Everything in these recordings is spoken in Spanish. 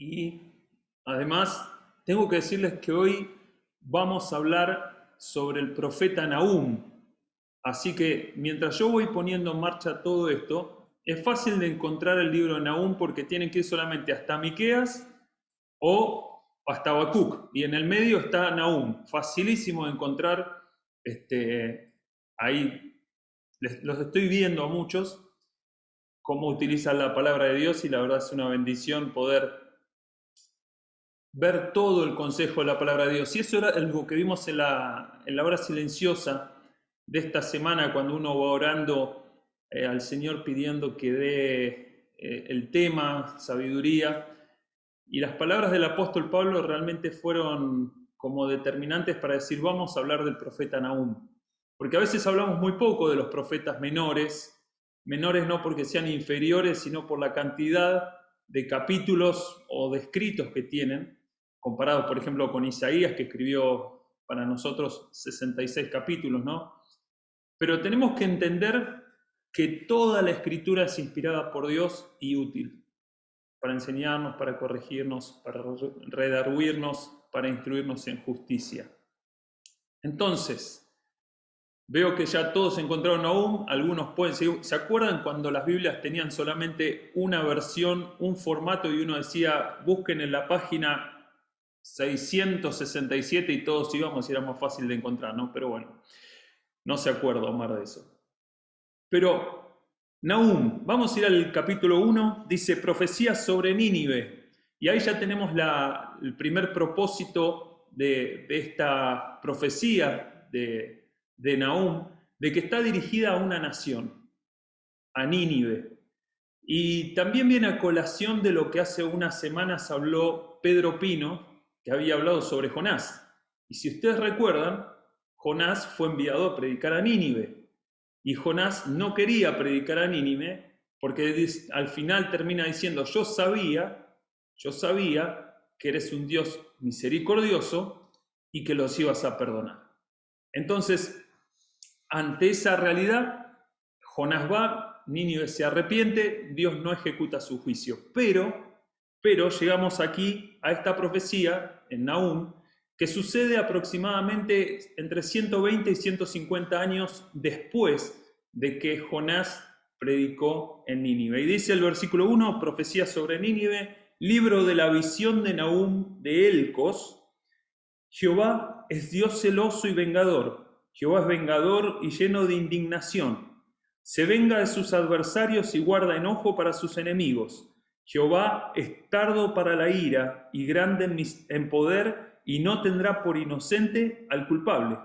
Y además, tengo que decirles que hoy vamos a hablar sobre el profeta Nahum. Así que mientras yo voy poniendo en marcha todo esto, es fácil de encontrar el libro de Nahum porque tienen que ir solamente hasta Miqueas o hasta Habacuc. Y en el medio está Nahum. Facilísimo de encontrar. Ahí los estoy viendo a muchos cómo utilizan la palabra de Dios y la verdad es una bendición poder ver todo el consejo de la palabra de Dios. Y eso era algo que vimos en la hora silenciosa de esta semana, cuando uno va orando al Señor pidiendo que dé el tema, sabiduría. Y las palabras del apóstol Pablo realmente fueron como determinantes para decir, vamos a hablar del profeta Nahum. Porque a veces hablamos muy poco de los profetas menores, menores no porque sean inferiores, sino por la cantidad de capítulos o de escritos que tienen, comparados, por ejemplo, con Isaías, que escribió para nosotros 66 capítulos, ¿no? Pero tenemos que entender que toda la escritura es inspirada por Dios y útil para enseñarnos, para corregirnos, para redarguirnos, para instruirnos en justicia. Entonces, veo que ya todos encontraron Nahum, algunos pueden seguir. ¿Se acuerdan cuando las Biblias tenían solamente una versión, un formato y uno decía, busquen en la página 667 y todos íbamos y era más fácil de encontrar, ¿no? Pero bueno, no se acuerda Omar de eso. Pero Nahum, vamos a ir al capítulo 1, dice profecías sobre Nínive. Y ahí ya tenemos el primer propósito de esta profecía de Nahum, de que está dirigida a una nación, a Nínive. Y también viene a colación de lo que hace unas semanas habló Pedro Pino, que había hablado sobre Jonás. Y si ustedes recuerdan, Jonás fue enviado a predicar a Nínive. Y Jonás no quería predicar a Nínive porque al final termina diciendo, yo sabía que eres un Dios misericordioso y que los ibas a perdonar. Entonces, ante esa realidad, Jonás va, Nínive se arrepiente, Dios no ejecuta su juicio. Pero llegamos aquí a esta profecía en Nahum, que sucede aproximadamente entre 120 y 150 años después de que Jonás predicó en Nínive. Y dice el versículo 1, profecía sobre Nínive, libro de la visión de Nahum de Elcos. Jehová es Dios celoso y vengador. Jehová es vengador y lleno de indignación. Se venga de sus adversarios y guarda enojo para sus enemigos. Jehová es tardo para la ira y grande en poder y no tendrá por inocente al culpable.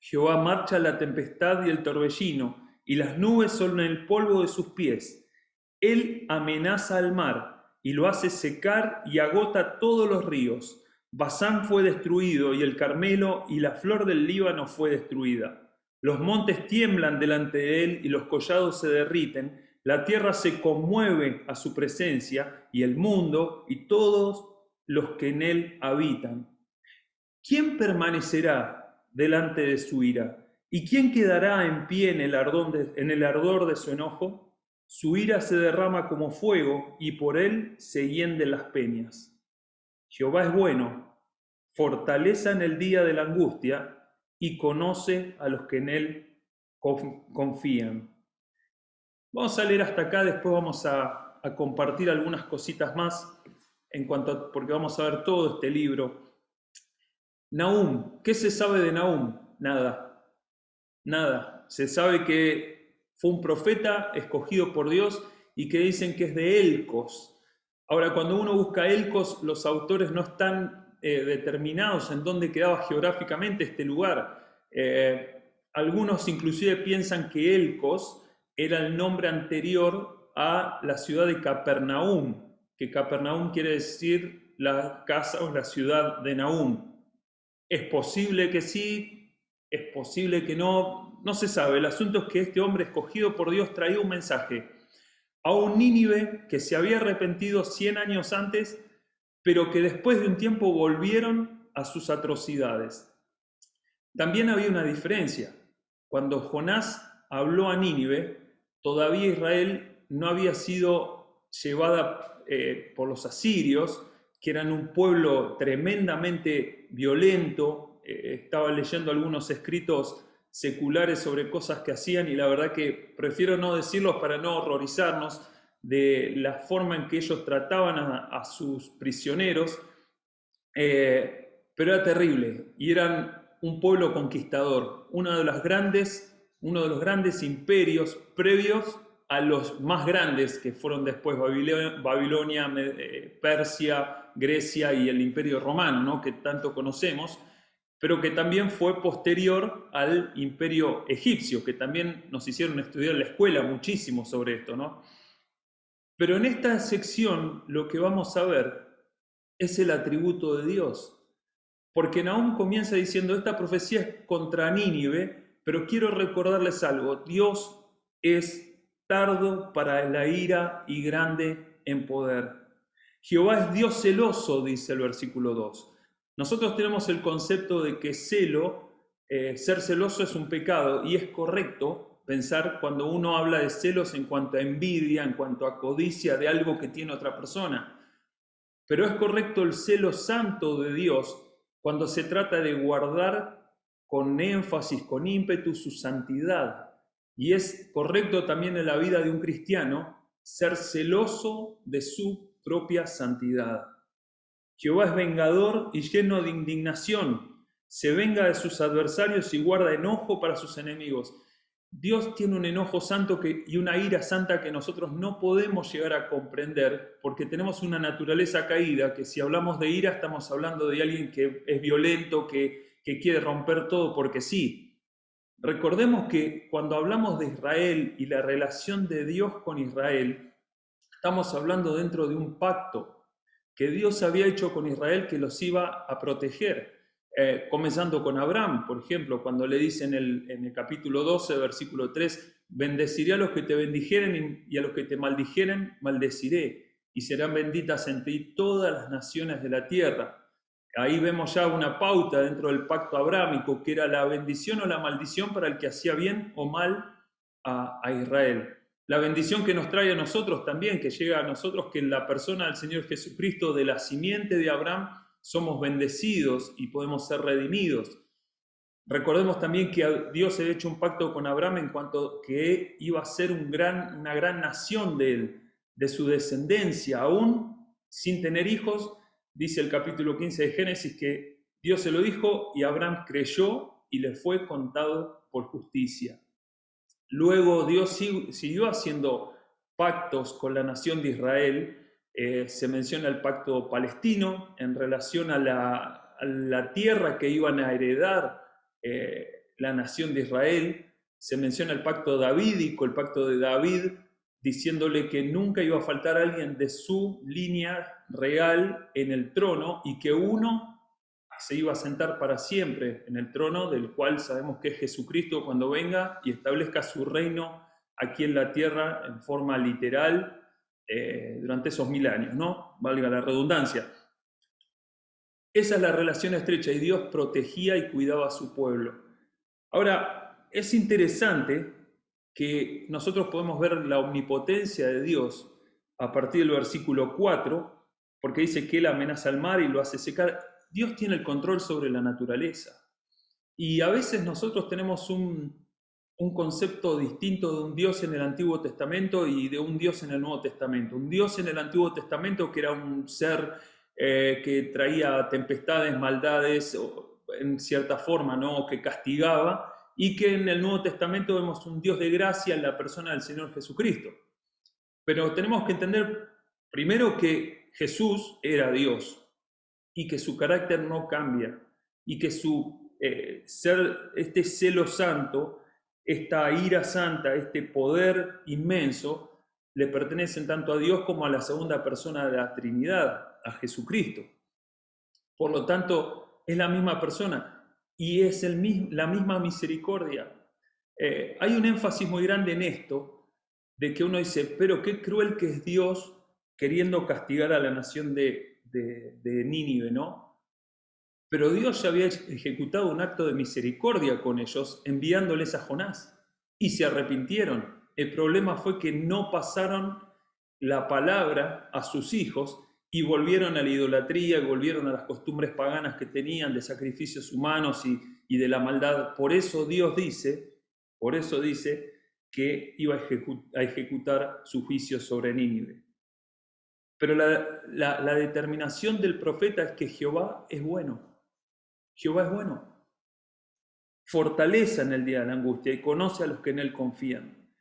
Jehová marcha la tempestad y el torbellino, y las nubes son el polvo de sus pies. Él amenaza al mar y lo hace secar y agota todos los ríos. Basán fue destruido y el Carmelo y la flor del Líbano fue destruida. Los montes tiemblan delante de él y los collados se derriten. La tierra se conmueve a su presencia y el mundo y todos los que en él habitan. ¿Quién permanecerá delante de su ira? ¿Y quién quedará en pie en el ardor de su enojo? Su ira se derrama como fuego y por él se hienden las peñas. Jehová es bueno, fortaleza en el día de la angustia y conoce a los que en él confían. Vamos a leer hasta acá, después vamos a compartir algunas cositas más porque vamos a ver todo este libro. Nahum, ¿qué se sabe de Nahum? Nada, nada. Se sabe que fue un profeta escogido por Dios y que dicen que es de Elcos. Ahora, cuando uno busca Elcos, los autores no están determinados en dónde quedaba geográficamente este lugar. Algunos inclusive piensan que Elcos era el nombre anterior a la ciudad de Capernaum, que Capernaum quiere decir la casa o la ciudad de Nahum. Es posible que sí, es posible que no, no se sabe. El asunto es que este hombre escogido por Dios traía un mensaje a un Nínive que se había arrepentido 100 años antes, pero que después de un tiempo volvieron a sus atrocidades. También había una diferencia. Cuando Jonás habló a Nínive, todavía Israel no había sido llevada por los asirios, que eran un pueblo tremendamente violento. Estaba leyendo algunos escritos seculares sobre cosas que hacían y la verdad que prefiero no decirlos para no horrorizarnos de la forma en que ellos trataban a sus prisioneros, pero era terrible y eran un pueblo conquistador, uno de los grandes imperios previos a los más grandes que fueron después Babilonia, Persia, Grecia y el Imperio Romano, ¿no? Que tanto conocemos, pero que también fue posterior al Imperio Egipcio, que también nos hicieron estudiar en la escuela muchísimo sobre esto, ¿no? Pero en esta sección lo que vamos a ver es el atributo de Dios. Porque Nahum comienza diciendo, esta profecía es contra Nínive, pero quiero recordarles algo, Dios es tardo para la ira y grande en poder. Jehová es Dios celoso, dice el versículo 2. Nosotros tenemos el concepto de que ser celoso es un pecado, y es correcto pensar cuando uno habla de celos en cuanto a envidia, en cuanto a codicia de algo que tiene otra persona. Pero es correcto el celo santo de Dios cuando se trata de guardar con énfasis, con ímpetu su santidad. Y es correcto también en la vida de un cristiano ser celoso de su propia santidad. Jehová es vengador y lleno de indignación. Se venga de sus adversarios y guarda enojo para sus enemigos. Dios tiene un enojo santo y una ira santa que nosotros no podemos llegar a comprender porque tenemos una naturaleza caída que si hablamos de ira estamos hablando de alguien que es violento, que quiere romper todo porque sí. Recordemos que cuando hablamos de Israel y la relación de Dios con Israel, estamos hablando dentro de un pacto que Dios había hecho con Israel que los iba a proteger. Comenzando con Abraham, por ejemplo, cuando le dice en el capítulo 12, versículo 3, bendeciré a los que te bendijeren y a los que te maldijeren, maldeciré, y serán benditas en ti todas las naciones de la tierra. Ahí vemos ya una pauta dentro del pacto abrámico, que era la bendición o la maldición para el que hacía bien o mal a Israel. La bendición que nos trae a nosotros también, que llega a nosotros, que en la persona del Señor Jesucristo, de la simiente de Abraham, somos bendecidos y podemos ser redimidos. Recordemos también que Dios había hecho un pacto con Abraham en cuanto que iba a ser una gran nación de él, de su descendencia, aún sin tener hijos. Dice el capítulo 15 de Génesis que Dios se lo dijo y Abraham creyó y le fue contado por justicia. Luego Dios siguió haciendo pactos con la nación de Israel. Se menciona el pacto palestino en relación a la tierra que iban a heredar la nación de Israel. Se menciona el pacto davídico, el pacto de David, diciéndole que nunca iba a faltar alguien de su línea real en el trono y que uno se iba a sentar para siempre en el trono, del cual sabemos que es Jesucristo cuando venga y establezca su reino aquí en la tierra en forma literal durante esos 1000 años, ¿no? Valga la redundancia. Esa es la relación estrecha y Dios protegía y cuidaba a su pueblo. Ahora, es interesante que nosotros podemos ver la omnipotencia de Dios a partir del versículo 4, porque dice que Él amenaza al mar y lo hace secar. Dios tiene el control sobre la naturaleza. Y a veces nosotros tenemos un concepto distinto de un Dios en el Antiguo Testamento y de un Dios en el Nuevo Testamento. Un Dios en el Antiguo Testamento que era un ser que traía tempestades, maldades, en cierta forma, ¿no? Que castigaba, y que en el Nuevo Testamento vemos un Dios de gracia en la persona del Señor Jesucristo. Pero tenemos que entender primero que Jesús era Dios y que su carácter no cambia y que su este celo santo, esta ira santa, este poder inmenso le pertenecen tanto a Dios como a la segunda persona de la Trinidad, a Jesucristo. Por lo tanto, es la misma persona y es la misma misericordia. Hay un énfasis muy grande en esto, de que uno dice, pero qué cruel que es Dios queriendo castigar a la nación de Nínive, ¿no? Pero Dios ya había ejecutado un acto de misericordia con ellos, enviándoles a Jonás, y se arrepintieron. El problema fue que no pasaron la palabra a sus hijos y volvieron a la idolatría, y volvieron a las costumbres paganas que tenían de sacrificios humanos y de la maldad. Por eso dice que iba a ejecutar su juicio sobre Nínive. Pero la determinación del profeta es que Jehová es bueno. Jehová es bueno. Fortaleza en el día de la angustia y conoce a los que en él confían.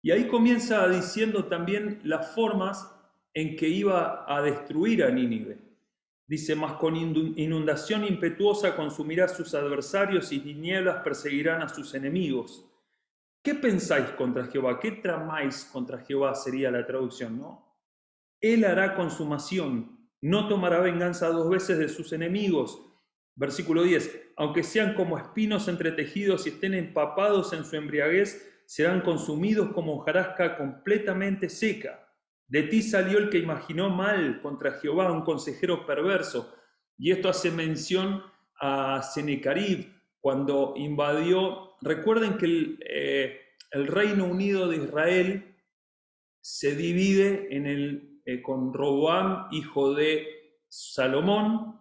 Y ahí comienza diciendo también las formas en que iba a destruir a Nínive. Dice, mas con inundación impetuosa consumirá a sus adversarios y tinieblas perseguirán a sus enemigos. ¿Qué pensáis contra Jehová? ¿Qué tramáis contra Jehová? Sería la traducción, ¿no? Él hará consumación, no tomará venganza 2 veces de sus enemigos. Versículo 10, aunque sean como espinos entretejidos y estén empapados en su embriaguez, serán consumidos como hojarasca completamente seca. De ti salió el que imaginó mal contra Jehová, un consejero perverso. Y esto hace mención a Senecarib, cuando invadió. Recuerden que el Reino Unido de Israel se divide con Roboam, hijo de Salomón,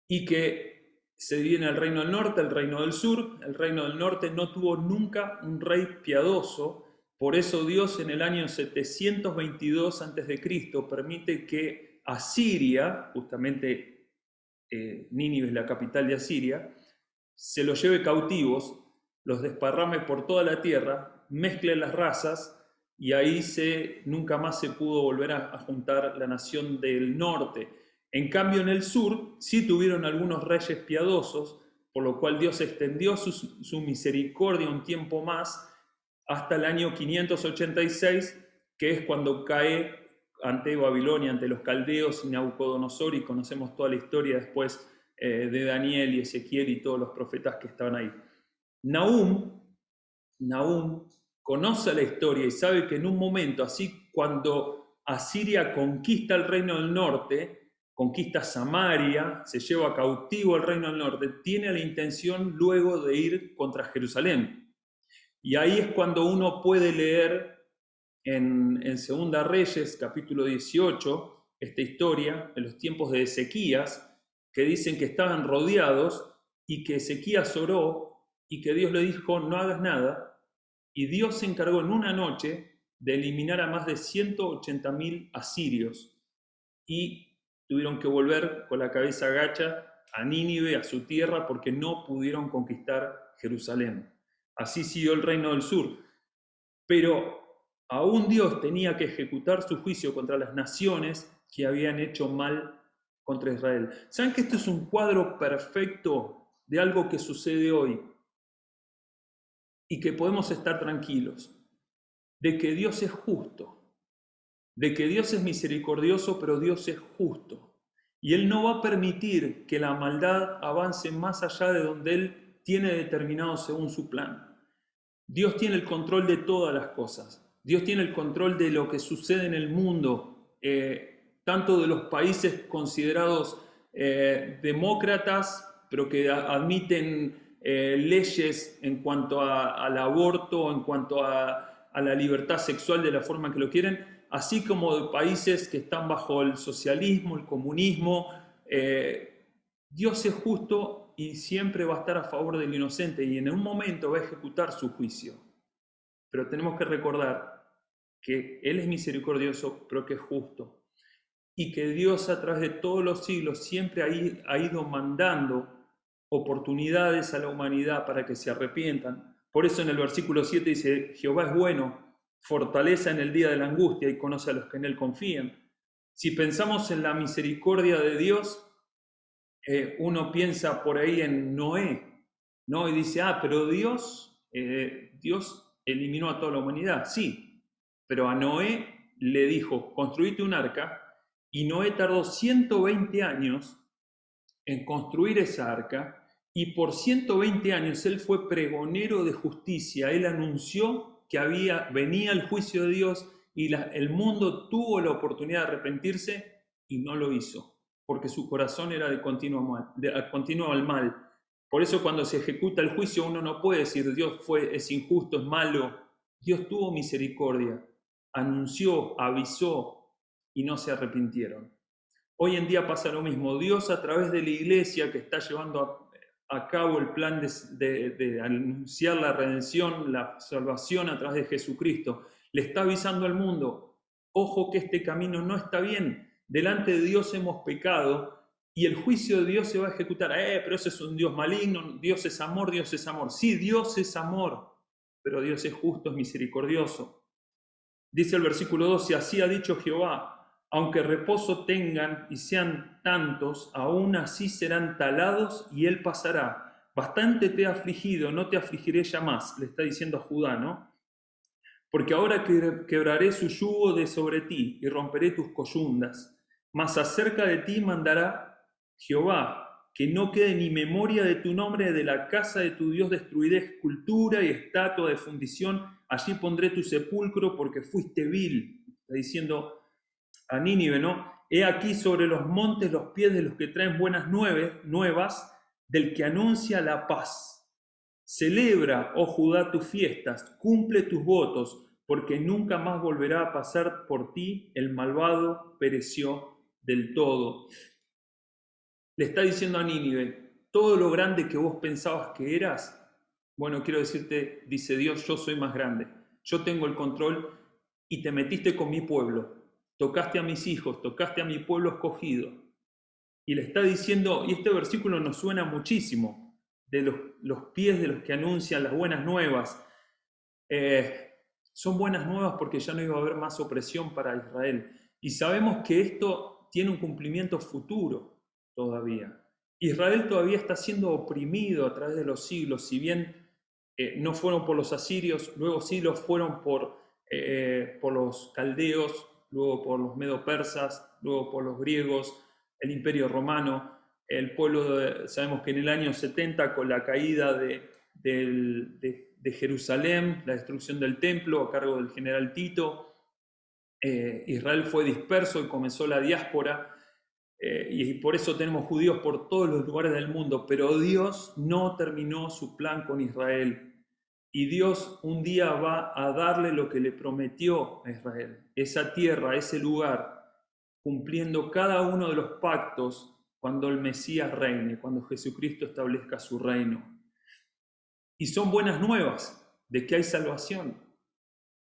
y que se divide en el reino del norte, el reino del sur. El reino del norte no tuvo nunca un rey piadoso, por eso Dios en el año 722 a.C. permite que Asiria, justamente Nínive es la capital de Asiria, se los lleve cautivos, los desparrame por toda la tierra, mezcle las razas, y ahí nunca más se pudo volver a juntar la nación del norte. En cambio, en el sur sí tuvieron algunos reyes piadosos, por lo cual Dios extendió su misericordia un tiempo más, hasta el año 586, que es cuando cae ante Babilonia, ante los caldeos y Nabucodonosor, y conocemos toda la historia después de Daniel y Ezequiel y todos los profetas que estaban ahí. Nahum conoce la historia y sabe que en un momento, así cuando Asiria conquista el reino del norte, conquista Samaria, se lleva cautivo el reino del norte, tiene la intención luego de ir contra Jerusalén. Y ahí es cuando uno puede leer en Segunda Reyes, capítulo 18, esta historia, en los tiempos de Ezequías, que dicen que estaban rodeados y que Ezequías oró y que Dios le dijo, no hagas nada, y Dios se encargó en una noche de eliminar a más de 180.000 asirios, y tuvieron que volver con la cabeza gacha a Nínive, a su tierra, porque no pudieron conquistar Jerusalén. Así siguió el reino del sur. Pero aún Dios tenía que ejecutar su juicio contra las naciones que habían hecho mal contra Israel. ¿Saben que esto es un cuadro perfecto de algo que sucede hoy? Y que podemos estar tranquilos, de que Dios es justo, de que Dios es misericordioso, pero Dios es justo. Y Él no va a permitir que la maldad avance más allá de donde Él tiene determinado según su plan. Dios tiene el control de todas las cosas. Dios tiene el control de lo que sucede en el mundo, tanto de los países considerados demócratas, pero que admiten leyes en cuanto al aborto, en cuanto a la libertad sexual de la forma que lo quieren, así como de países que están bajo el socialismo, el comunismo. Dios es justo y siempre va a estar a favor del inocente, y en un momento va a ejecutar su juicio. Pero tenemos que recordar que Él es misericordioso, pero que es justo, y que Dios a través de todos los siglos siempre ha ido mandando oportunidades a la humanidad para que se arrepientan. Por eso en el versículo 7 dice, Jehová es bueno, fortaleza en el día de la angustia y conoce a los que en Él confían. Si pensamos en la misericordia de Dios, uno piensa por ahí en Noé, ¿no? Y dice, pero Dios eliminó a toda la humanidad. Sí, pero a Noé le dijo, construite un arca, y Noé tardó 120 años en construir esa arca, y por 120 años él fue pregonero de justicia. Él anunció que venía el juicio de Dios, y el mundo tuvo la oportunidad de arrepentirse y no lo hizo, porque su corazón era de continuo al mal. Por eso cuando se ejecuta el juicio uno no puede decir Dios es injusto, es malo. Dios tuvo misericordia, anunció, avisó y no se arrepintieron. Hoy en día pasa lo mismo. Dios, a través de la iglesia que está llevando a cabo el plan de anunciar la redención, la salvación a través de Jesucristo, le está avisando al mundo: ojo que este camino no está bien, delante de Dios hemos pecado y el juicio de Dios se va a ejecutar. Pero ese es un Dios maligno, Dios es amor, Dios es amor. Sí, Dios es amor, pero Dios es justo, es misericordioso. Dice el versículo 12: así ha dicho Jehová, aunque reposo tengan y sean tantos, aún así serán talados y él pasará. Bastante te he afligido, no te afligiré ya más, le está diciendo a Judá, ¿no? Porque ahora quebraré su yugo de sobre ti y romperé tus coyundas. Mas acerca de ti mandará Jehová, que no quede ni memoria de tu nombre, de la casa de tu Dios destruiré escultura y estatua de fundición, allí pondré tu sepulcro porque fuiste vil. Está diciendo a Nínive, ¿no? He aquí sobre los montes los pies de los que traen buenas nuevas, del que anuncia la paz. Celebra, oh Judá, tus fiestas, cumple tus votos, porque nunca más volverá a pasar por ti el malvado, pereció del todo. Le está diciendo a Nínive: todo lo grande que vos pensabas que eras, bueno, quiero decirte, dice Dios, yo soy más grande, yo tengo el control y te metiste con mi pueblo, tocaste a mis hijos, tocaste a mi pueblo escogido. Y le está diciendo, y este versículo nos suena muchísimo, de los pies de los que anuncian las buenas nuevas. Son buenas nuevas porque ya no iba a haber más opresión para Israel. Y sabemos que esto tiene un cumplimiento futuro todavía. Israel todavía está siendo oprimido a través de los siglos, si bien no fueron por los asirios, luego sí lo fueron por los caldeos, luego por los medo-persas, luego por los griegos, el imperio romano, el pueblo, sabemos que en el año 70, con la caída de Jerusalén, la destrucción del templo a cargo del general Tito, Israel fue disperso y comenzó la diáspora, y por eso tenemos judíos por todos los lugares del mundo, pero Dios no terminó su plan con Israel. Y Dios un día va a darle lo que le prometió a Israel, esa tierra, ese lugar, cumpliendo cada uno de los pactos cuando el Mesías reine, cuando Jesucristo establezca su reino. Y son buenas nuevas de que hay salvación,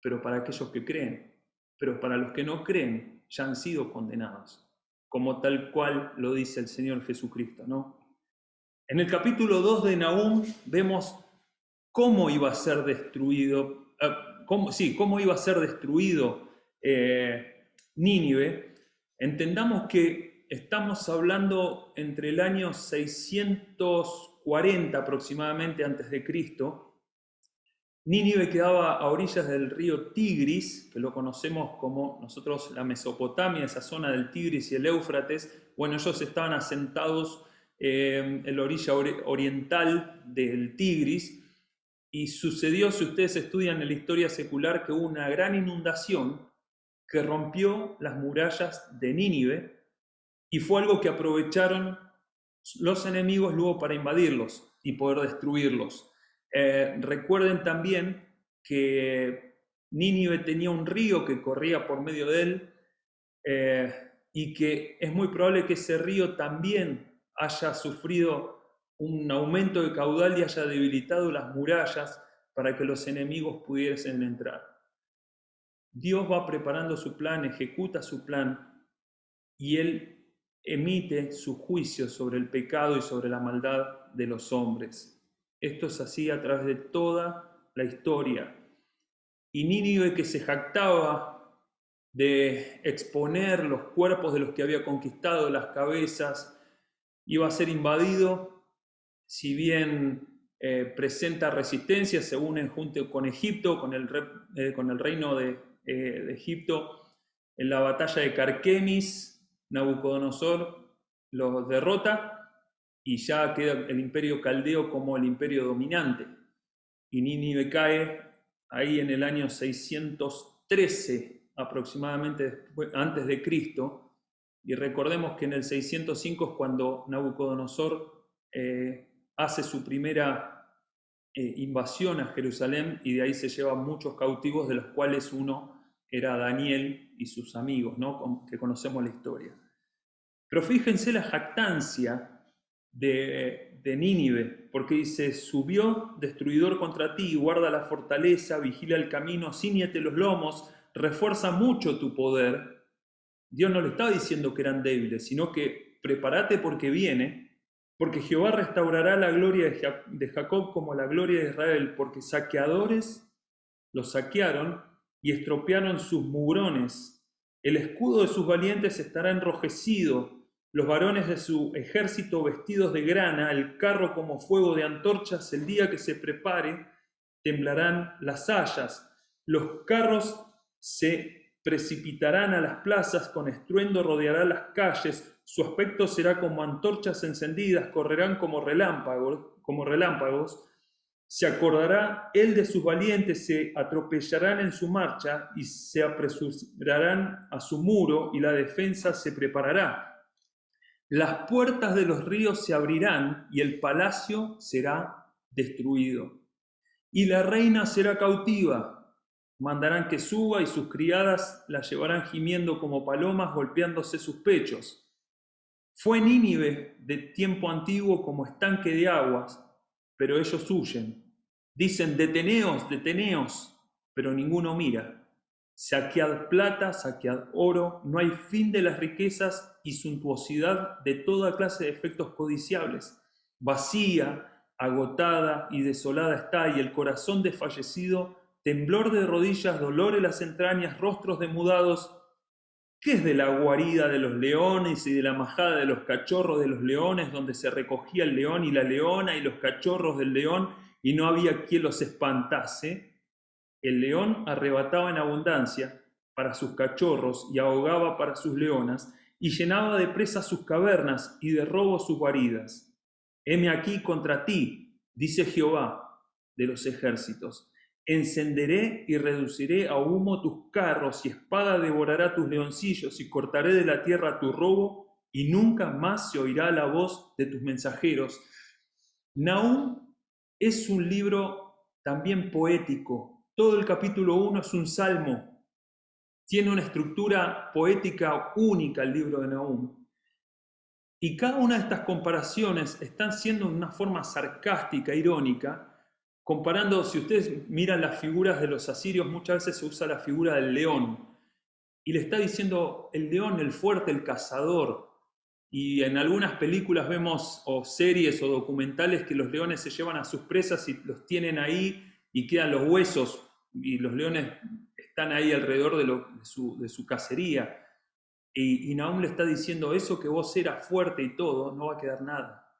pero para aquellos que creen. Pero para los que no creen, ya han sido condenados, como tal cual lo dice el Señor Jesucristo, ¿no? En el capítulo 2 de Nahum vemos cómo iba a ser destruido, cómo iba a ser destruido Nínive. Entendamos que estamos hablando entre el año 640 aproximadamente antes de Cristo. Nínive quedaba a orillas del río Tigris, que lo conocemos como nosotros la Mesopotamia, esa zona del Tigris y el Éufrates. Bueno, ellos estaban asentados en la orilla oriental del Tigris, y sucedió, si ustedes estudian en la historia secular, que hubo una gran inundación que rompió las murallas de Nínive, y fue algo que aprovecharon los enemigos luego para invadirlos y poder destruirlos. Recuerden también que Nínive tenía un río que corría por medio de él, y que es muy probable que ese río también haya sufrido un aumento de caudal y haya debilitado las murallas para que los enemigos pudiesen entrar. Dios va preparando su plan, ejecuta su plan, y Él emite su juicio sobre el pecado y sobre la maldad de los hombres. Esto es así a través de toda la historia. Y Nínive, que se jactaba de exponer los cuerpos de los que había conquistado, las cabezas, iba a ser invadido. Si bien presenta resistencia, se une junto con Egipto, con el reino de Egipto, en la batalla de Carquemis. Nabucodonosor los derrota y ya queda el imperio caldeo como el imperio dominante. Y Nínive cae ahí en el año 613 aproximadamente antes de Cristo. Y recordemos que en el 605 es cuando Nabucodonosor hace su primera invasión a Jerusalén, y de ahí se lleva muchos cautivos, de los cuales uno era Daniel y sus amigos, ¿no? Que conocemos la historia. Pero fíjense la jactancia de Nínive, porque dice, subió destruidor contra ti, guarda la fortaleza, vigila el camino, ciñete los lomos, refuerza mucho tu poder. Dios no le estaba diciendo que eran débiles, sino que prepárate porque viene, porque Jehová restaurará la gloria de Jacob como la gloria de Israel, porque saqueadores los saquearon y estropearon sus mugrones. El escudo de sus valientes estará enrojecido, los varones de su ejército vestidos de grana, el carro como fuego de antorchas, el día que se prepare, temblarán las hayas. Los carros se precipitarán a las plazas, con estruendo rodeará las calles, su aspecto será como antorchas encendidas, correrán como relámpagos. Se acordará él de sus valientes, se atropellarán en su marcha y se apresurarán a su muro y la defensa se preparará. Las puertas de los ríos se abrirán y el palacio será destruido. Y la reina será cautiva. Mandarán que suba y sus criadas la llevarán gimiendo como palomas, golpeándose sus pechos. Fue Nínive de tiempo antiguo como estanque de aguas, pero ellos huyen. Dicen, deteneos, deteneos, pero ninguno mira. Saquead plata, saquead oro, no hay fin de las riquezas y suntuosidad de toda clase de efectos codiciables. Vacía, agotada y desolada está, y el corazón desfallecido, temblor de rodillas, dolor en las entrañas, rostros demudados. ¿Qué es de la guarida de los leones y de la majada de los cachorros de los leones, donde se recogía el león y la leona y los cachorros del león, y no había quien los espantase? El león arrebataba en abundancia para sus cachorros y ahogaba para sus leonas, y llenaba de presas sus cavernas y de robo sus guaridas. Heme aquí contra ti, dice Jehová de los ejércitos. Encenderé y reduciré a humo tus carros, y espada devorará tus leoncillos, y cortaré de la tierra tu robo, y nunca más se oirá la voz de tus mensajeros. Nahum es un libro también poético. Todo el capítulo 1 es un salmo. Tiene una estructura poética única el libro de Nahum. Y cada una de estas comparaciones están siendo de una forma sarcástica, irónica, comparando, si ustedes miran las figuras de los asirios, muchas veces se usa la figura del león, y le está diciendo el león, el fuerte, el cazador, y en algunas películas vemos, o series o documentales, que los leones se llevan a sus presas y los tienen ahí, y quedan los huesos, y los leones están ahí alrededor de su cacería. Y Nahum le está diciendo, eso que vos eras fuerte y todo, no va a quedar nada.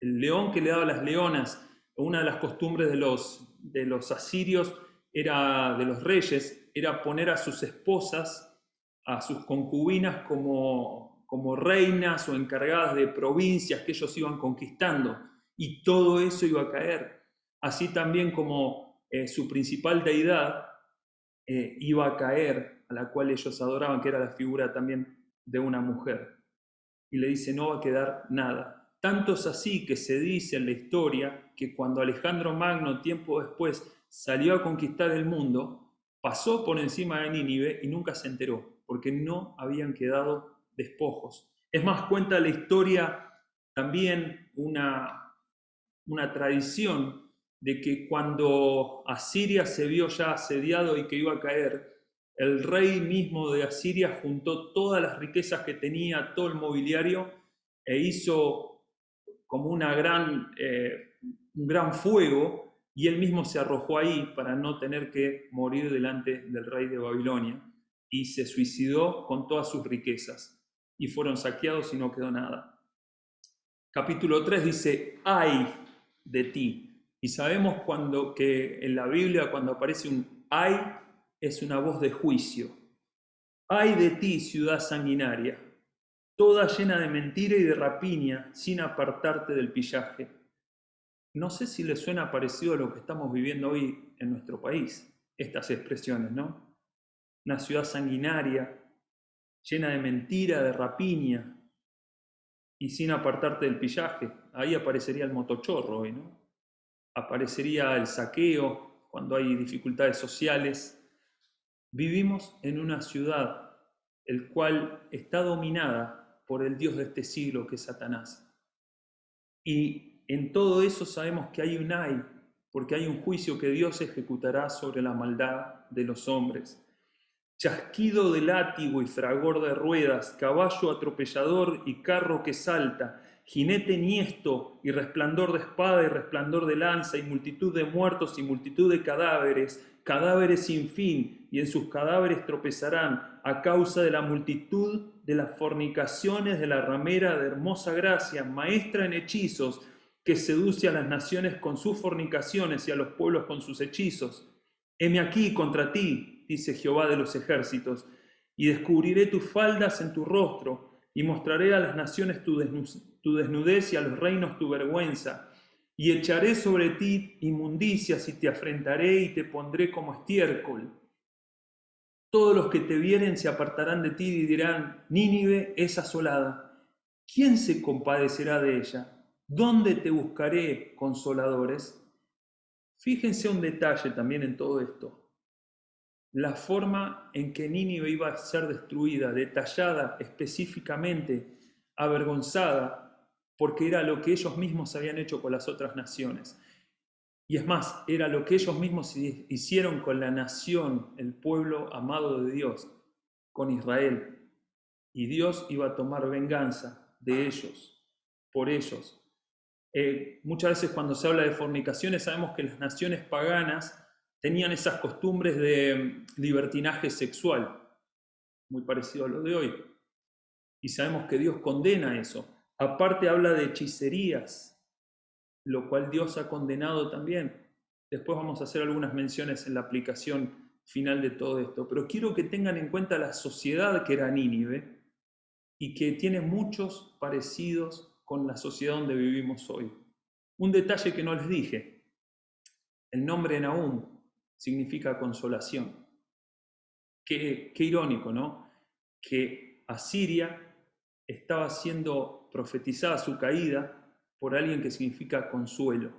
El león que le daba las leonas, una de las costumbres de los asirios, de los reyes, era poner a sus esposas, a sus concubinas como reinas o encargadas de provincias que ellos iban conquistando, y todo eso iba a caer. Así también como su principal deidad iba a caer, a la cual ellos adoraban, que era la figura también de una mujer. Y le dice, no va a quedar nada. Tanto es así que se dice en la historia que cuando Alejandro Magno, tiempo después, salió a conquistar el mundo, pasó por encima de Nínive y nunca se enteró, porque no habían quedado despojos. Es más, cuenta la historia también una tradición de que cuando Asiria se vio ya asediado y que iba a caer, el rey mismo de Asiria juntó todas las riquezas que tenía, todo el mobiliario, e hizo como un gran fuego, y él mismo se arrojó ahí para no tener que morir delante del rey de Babilonia, y se suicidó con todas sus riquezas, y fueron saqueados y no quedó nada. Capítulo 3 dice, ¡ay de ti! Y sabemos que en la Biblia, cuando aparece un ay, es una voz de juicio. ¡Ay de ti, ciudad sanguinaria! Toda llena de mentira y de rapiña, sin apartarte del pillaje. No sé si le suena parecido a lo que estamos viviendo hoy en nuestro país, estas expresiones, ¿no? Una ciudad sanguinaria, llena de mentira, de rapiña, y sin apartarte del pillaje. Ahí aparecería el motochorro hoy, ¿no? Aparecería el saqueo cuando hay dificultades sociales. Vivimos en una ciudad el cual está dominada por el Dios de este siglo, que es Satanás. Y en todo eso sabemos que hay un ay, porque hay un juicio que Dios ejecutará sobre la maldad de los hombres. Chasquido de látigo y fragor de ruedas, caballo atropellador y carro que salta, jinete enhiesto y resplandor de espada y resplandor de lanza y multitud de muertos y multitud de cadáveres, cadáveres sin fin, y en sus cadáveres tropezarán a causa de la multitud de las fornicaciones de la ramera de hermosa gracia, maestra en hechizos, que seduce a las naciones con sus fornicaciones y a los pueblos con sus hechizos. Heme aquí contra ti, dice Jehová de los ejércitos, y descubriré tus faldas en tu rostro, y mostraré a las naciones tu desnudez y a los reinos tu vergüenza, y echaré sobre ti inmundicias y te afrentaré y te pondré como estiércol. Todos los que te vieren se apartarán de ti y dirán, Nínive es asolada. ¿Quién se compadecerá de ella? ¿Dónde te buscaré consoladores? Fíjense un detalle también en todo esto. La forma en que Nínive iba a ser destruida, detallada específicamente, avergonzada, porque era lo que ellos mismos habían hecho con las otras naciones. Y es más, era lo que ellos mismos hicieron con la nación, el pueblo amado de Dios, con Israel. Y Dios iba a tomar venganza de ellos, por ellos. Muchas veces cuando se habla de fornicaciones sabemos que las naciones paganas tenían esas costumbres de libertinaje sexual, muy parecido a lo de hoy. Y sabemos que Dios condena eso. Aparte habla de hechicerías, lo cual Dios ha condenado también. Después vamos a hacer algunas menciones en la aplicación final de todo esto. Pero quiero que tengan en cuenta la sociedad que era Nínive y que tiene muchos parecidos con la sociedad donde vivimos hoy. Un detalle que no les dije. El nombre Nahum significa consolación. Qué irónico, ¿no? Que Asiria estaba siendo profetizada su caída por alguien que significa consuelo.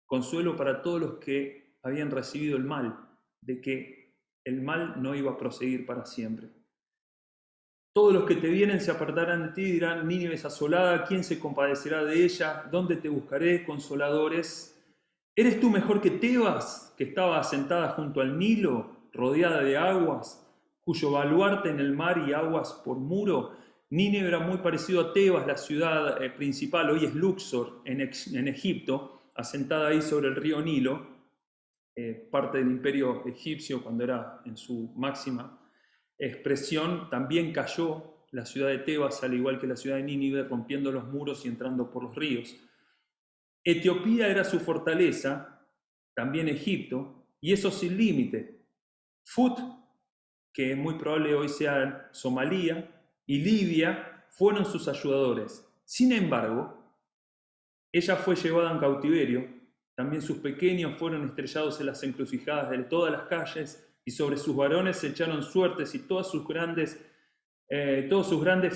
Consuelo para todos los que habían recibido el mal, de que el mal no iba a proseguir para siempre. Todos los que te vienen se apartarán de ti y dirán, Nínive es asolada, ¿quién se compadecerá de ella? ¿Dónde te buscaré, consoladores? ¿Eres tú mejor que Tebas, que estaba asentada junto al Nilo, rodeada de aguas, cuyo baluarte en el mar y aguas por muro? Nínive era muy parecido a Tebas, la ciudad principal, hoy es Luxor, en Egipto, asentada ahí sobre el río Nilo, parte del imperio egipcio cuando era en su máxima expresión. También cayó la ciudad de Tebas, al igual que la ciudad de Nínive, rompiendo los muros y entrando por los ríos. Etiopía era su fortaleza, también Egipto, y eso sin límite. Fut, que muy probable hoy sea Somalia, y Libia fueron sus ayudadores. Sin embargo, ella fue llevada en cautiverio, también sus pequeños fueron estrellados en las encrucijadas de todas las calles, y sobre sus varones se echaron suertes, y todos sus grandes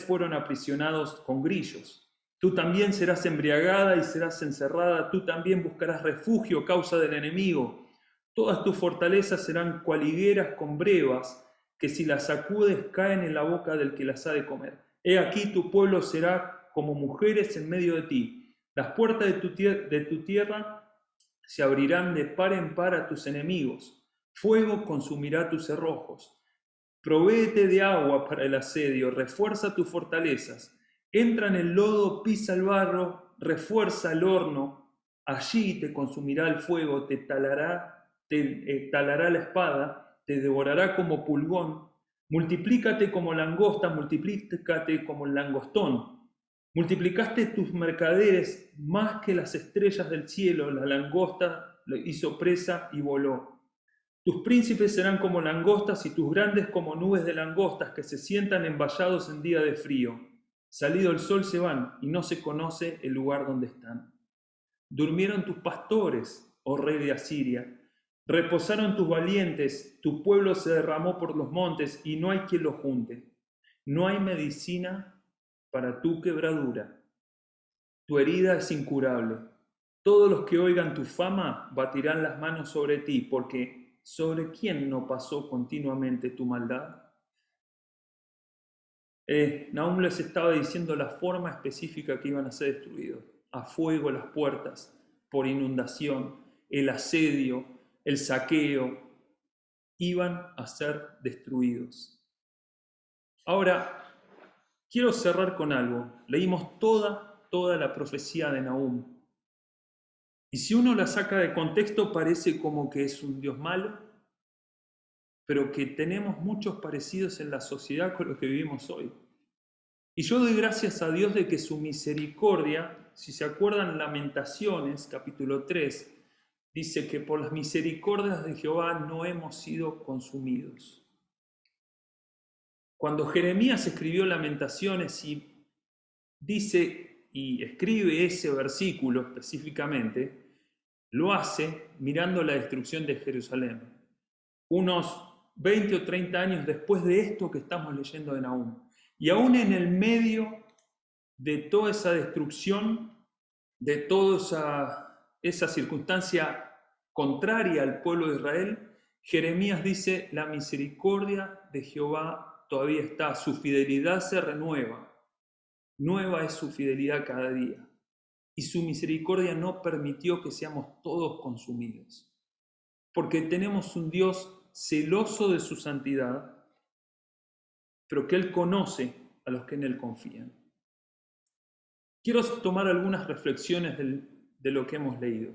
fueron aprisionados con grillos. Tú también serás embriagada y serás encerrada, tú también buscarás refugio a causa del enemigo. Todas tus fortalezas serán cual higueras con brevas, que si las sacudes caen en la boca del que las ha de comer. He aquí tu pueblo será como mujeres en medio de ti. Las puertas de tu tierra se abrirán de par en par a tus enemigos. Fuego consumirá tus cerrojos. Provéete de agua para el asedio, refuerza tus fortalezas. Entra en el lodo, pisa el barro, refuerza el horno. Allí te consumirá el fuego, te talará la espada, te devorará como pulgón. Multiplícate como langosta, multiplícate como el langostón. Multiplicaste tus mercaderes más que las estrellas del cielo, la langosta lo hizo presa y voló. Tus príncipes serán como langostas y tus grandes como nubes de langostas que se sientan envallados en día de frío. Salido el sol se van y no se conoce el lugar donde están. Durmieron tus pastores, oh rey de Asiria. Reposaron tus valientes, tu pueblo se derramó por los montes y no hay quien lo junte. No hay medicina para tu quebradura. Tu herida es incurable. Todos los que oigan tu fama batirán las manos sobre ti, porque ¿sobre quién no pasó continuamente tu maldad? Nahum les estaba diciendo la forma específica que iban a ser destruidos. A fuego las puertas, por inundación, el asedio, el saqueo, iban a ser destruidos. Ahora, quiero cerrar con algo. Leímos toda la profecía de Nahum. Y si uno la saca de contexto, parece como que es un Dios malo, pero que tenemos muchos parecidos en la sociedad con lo que vivimos hoy. Y yo doy gracias a Dios de que su misericordia, si se acuerdan, Lamentaciones, capítulo 3, dice que por las misericordias de Jehová no hemos sido consumidos. Cuando Jeremías escribió Lamentaciones y dice y escribe ese versículo específicamente, lo hace mirando la destrucción de Jerusalén. Unos 20 o 30 años después de esto que estamos leyendo de Nahum. Y aún en el medio de toda esa destrucción, de toda esa circunstancia contraria al pueblo de Israel, Jeremías dice, la misericordia de Jehová todavía está, su fidelidad se renueva, nueva es su fidelidad cada día, y su misericordia no permitió que seamos todos consumidos, porque tenemos un Dios celoso de su santidad, pero que Él conoce a los que en Él confían. Quiero tomar algunas reflexiones de lo que hemos leído,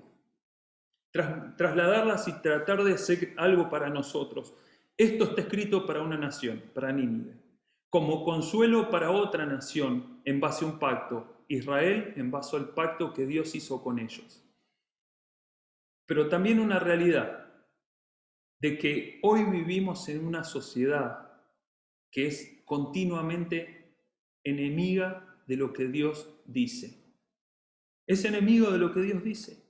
trasladarlas y tratar de hacer algo para nosotros. Esto está escrito para una nación, para Nínive, como consuelo para otra nación en base a un pacto, Israel en base al pacto que Dios hizo con ellos. Pero también una realidad de que hoy vivimos en una sociedad que es continuamente enemiga de lo que Dios dice. Es enemigo de lo que Dios dice.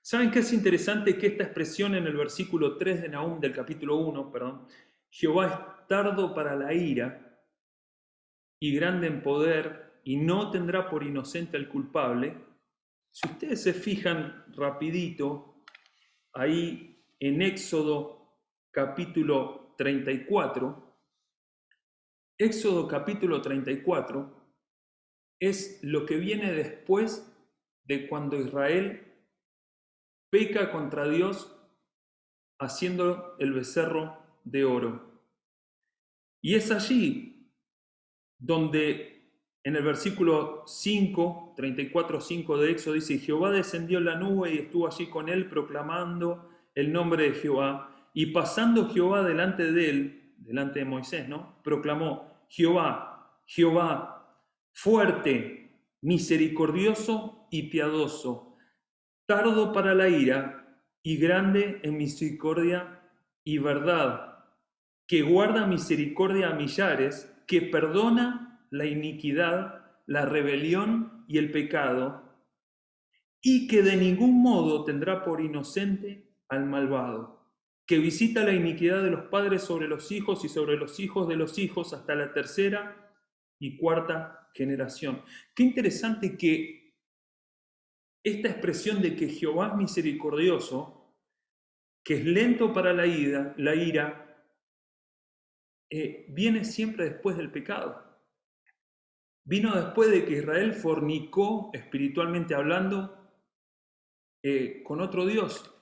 ¿Saben qué es interesante? Que esta expresión en el versículo 3 de Nahum del capítulo 1, Jehová es tardo para la ira y grande en poder y no tendrá por inocente al culpable. Si ustedes se fijan rapidito, ahí en Éxodo capítulo 34, Éxodo capítulo 34 es lo que viene después de cuando Israel peca contra Dios haciendo el becerro de oro. Y es allí donde en el versículo 5, 34:5 de Éxodo dice, Jehová descendió en la nube y estuvo allí con él proclamando el nombre de Jehová. Y pasando Jehová delante de él, delante de Moisés, proclamó, Jehová, Jehová, fuerte, misericordioso y piadoso, tardo para la ira y grande en misericordia y verdad, que guarda misericordia a millares, que perdona la iniquidad, la rebelión y el pecado, y que de ningún modo tendrá por inocente al malvado, que visita la iniquidad de los padres sobre los hijos y sobre los hijos de los hijos hasta la tercera y cuarta generación. Qué interesante que esta expresión de que Jehová es misericordioso, que es lento para la ira, viene siempre después del pecado. Vino después de que Israel fornicó, espiritualmente hablando, con otro Dios,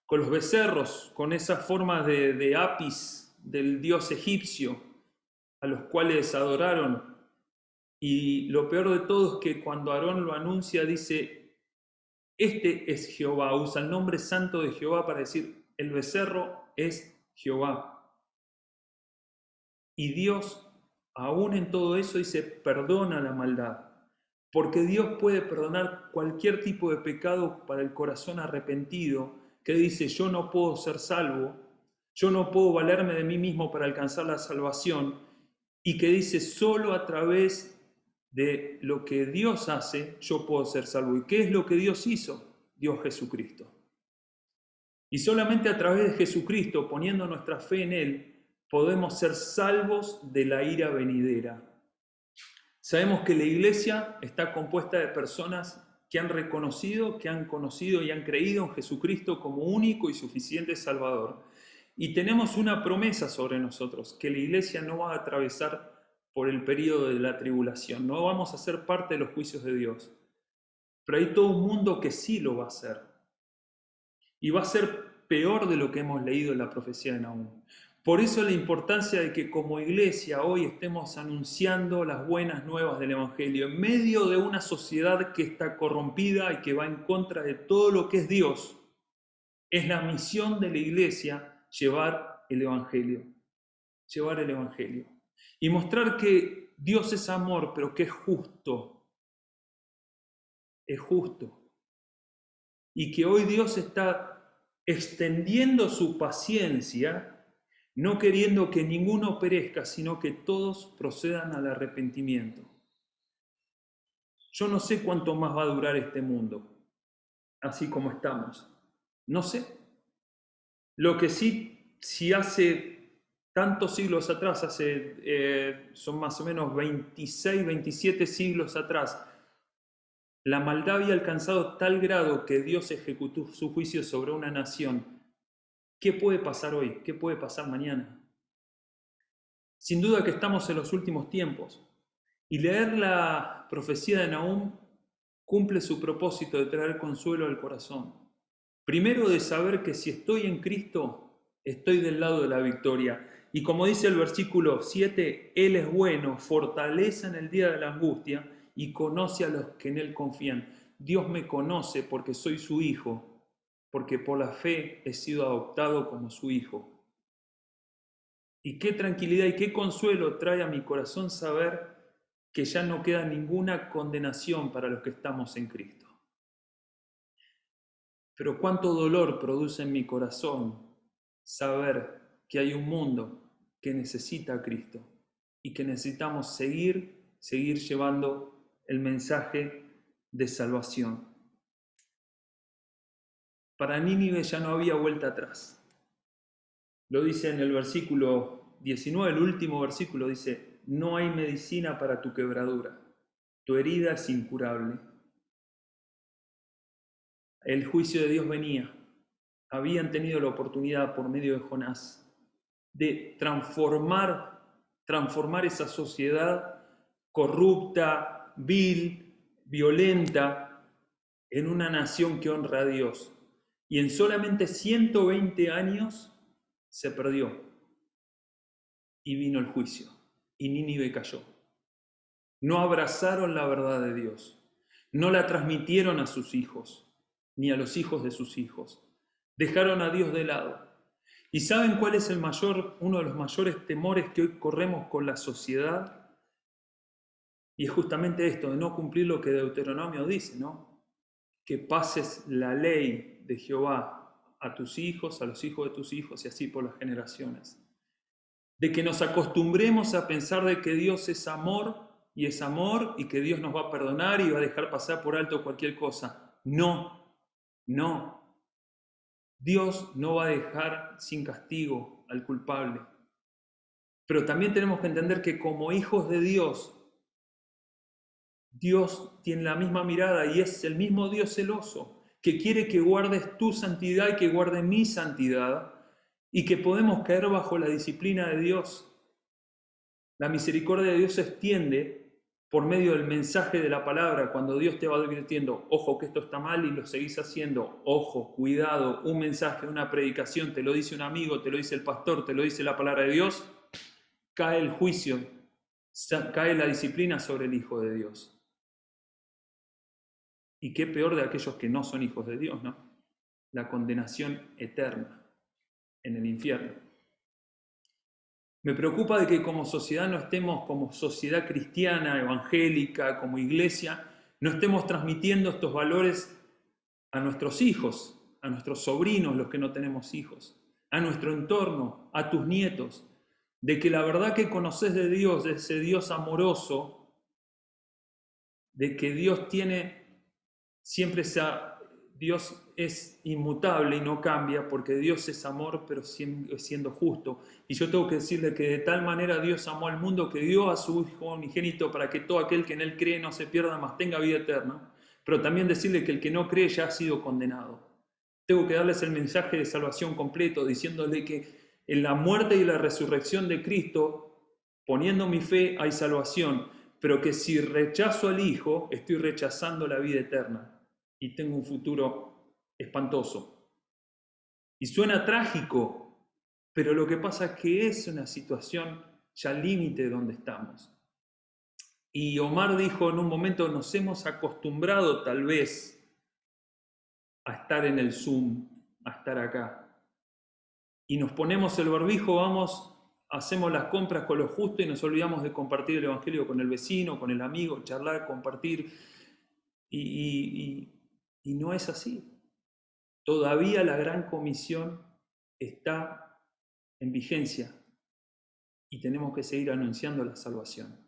con los becerros, con esa forma de Apis del dios egipcio, a los cuales adoraron. Y lo peor de todo es que cuando Aarón lo anuncia, dice, este es Jehová, usa el nombre santo de Jehová para decir, el becerro es Jehová. Y Dios, aún en todo eso, dice, perdona la maldad. Porque Dios puede perdonar cualquier tipo de pecado para el corazón arrepentido, que dice, yo no puedo ser salvo, yo no puedo valerme de mí mismo para alcanzar la salvación, y que dice, solo a través de lo que Dios hace, yo puedo ser salvo. ¿Y qué es lo que Dios hizo? Dios Jesucristo. Y solamente a través de Jesucristo, poniendo nuestra fe en Él, podemos ser salvos de la ira venidera. Sabemos que la iglesia está compuesta de personas que han reconocido, que han conocido y han creído en Jesucristo como único y suficiente Salvador. Y tenemos una promesa sobre nosotros, que la iglesia no va a atravesar por el periodo de la tribulación, no vamos a ser parte de los juicios de Dios. Pero hay todo un mundo que sí lo va a hacer. Y va a ser peor de lo que hemos leído en la profecía de Nahum. Por eso la importancia de que como iglesia hoy estemos anunciando las buenas nuevas del Evangelio en medio de una sociedad que está corrompida y que va en contra de todo lo que es Dios. Es la misión de la iglesia llevar el Evangelio. Llevar el Evangelio. Y mostrar que Dios es amor, pero que es justo. Es justo. Y que hoy Dios está extendiendo su paciencia, no queriendo que ninguno perezca, sino que todos procedan al arrepentimiento. Yo no sé cuánto más va a durar este mundo, así como estamos. No sé. Lo que sí, si hace tantos siglos atrás, son más o menos 26, 27 siglos atrás, la maldad había alcanzado tal grado que Dios ejecutó su juicio sobre una nación. ¿Qué puede pasar hoy? ¿Qué puede pasar mañana? Sin duda que estamos en los últimos tiempos. Y leer la profecía de Nahum cumple su propósito de traer consuelo al corazón. Primero, de saber que si estoy en Cristo, estoy del lado de la victoria. Y como dice el versículo 7, Él es bueno, fortaleza en el día de la angustia y conoce a los que en Él confían. Dios me conoce porque soy su hijo, porque por la fe he sido adoptado como su hijo. Y qué tranquilidad y qué consuelo trae a mi corazón saber que ya no queda ninguna condenación para los que estamos en Cristo. Pero cuánto dolor produce en mi corazón saber que hay un mundo que necesita a Cristo y que necesitamos seguir llevando el mensaje de salvación. Para Nínive ya no había vuelta atrás. Lo dice en el versículo 19, el último versículo, dice: no hay medicina para tu quebradura, tu herida es incurable. El juicio de Dios venía. Habían tenido la oportunidad por medio de Jonás de transformar esa sociedad corrupta, vil, violenta, en una nación que honra a Dios. Y en solamente 120 años se perdió. Y vino el juicio. Y Nínive cayó. No abrazaron la verdad de Dios. No la transmitieron a sus hijos, ni a los hijos de sus hijos. Dejaron a Dios de lado. ¿Y saben cuál es uno de los mayores temores que hoy corremos con la sociedad? Y es justamente esto, de no cumplir lo que Deuteronomio dice, ¿no? Que pases la ley de Jehová a tus hijos, a los hijos de tus hijos y así por las generaciones. De que nos acostumbremos a pensar de que Dios es amor y que Dios nos va a perdonar y va a dejar pasar por alto cualquier cosa. No, no. Dios no va a dejar sin castigo al culpable. Pero también tenemos que entender que como hijos de Dios, Dios tiene la misma mirada y es el mismo Dios celoso, que quiere que guardes tu santidad y que guarde mi santidad, y que podemos caer bajo la disciplina de Dios. La misericordia de Dios se extiende por medio del mensaje de la palabra, cuando Dios te va advirtiendo: ojo que esto está mal y lo seguís haciendo, ojo, cuidado, un mensaje, una predicación, te lo dice un amigo, te lo dice el pastor, te lo dice la palabra de Dios, cae el juicio, cae la disciplina sobre el Hijo de Dios. Y qué peor de aquellos que no son hijos de Dios, ¿no? La condenación eterna en el infierno. Me preocupa de que como sociedad no estemos, como sociedad cristiana, evangélica, como iglesia, no estemos transmitiendo estos valores a nuestros hijos, a nuestros sobrinos, los que no tenemos hijos, a nuestro entorno, a tus nietos, de que la verdad que conoces de Dios, de ese Dios amoroso, de que Dios Dios es inmutable y no cambia, porque Dios es amor, pero siendo justo. Y yo tengo que decirle que de tal manera Dios amó al mundo que dio a su Hijo unigénito para que todo aquel que en Él cree no se pierda, mas tenga vida eterna. pero también decirle que el que no cree ya ha sido condenado. Tengo que darles el mensaje de salvación completo, diciéndole que en la muerte y la resurrección de Cristo, poniendo mi fe, hay salvación, pero que si rechazo al Hijo, estoy rechazando la vida eterna y tengo un futuro espantoso. Y suena trágico, pero lo que pasa es que es una situación ya límite donde estamos. Y Omar dijo en un momento, nos hemos acostumbrado tal vez a estar en el Zoom, a estar acá. Y nos ponemos el barbijo, vamos, hacemos las compras con lo justo y nos olvidamos de compartir el Evangelio con el vecino, con el amigo, charlar, compartir. Y no es así. Todavía la gran comisión está en vigencia y tenemos que seguir anunciando la salvación.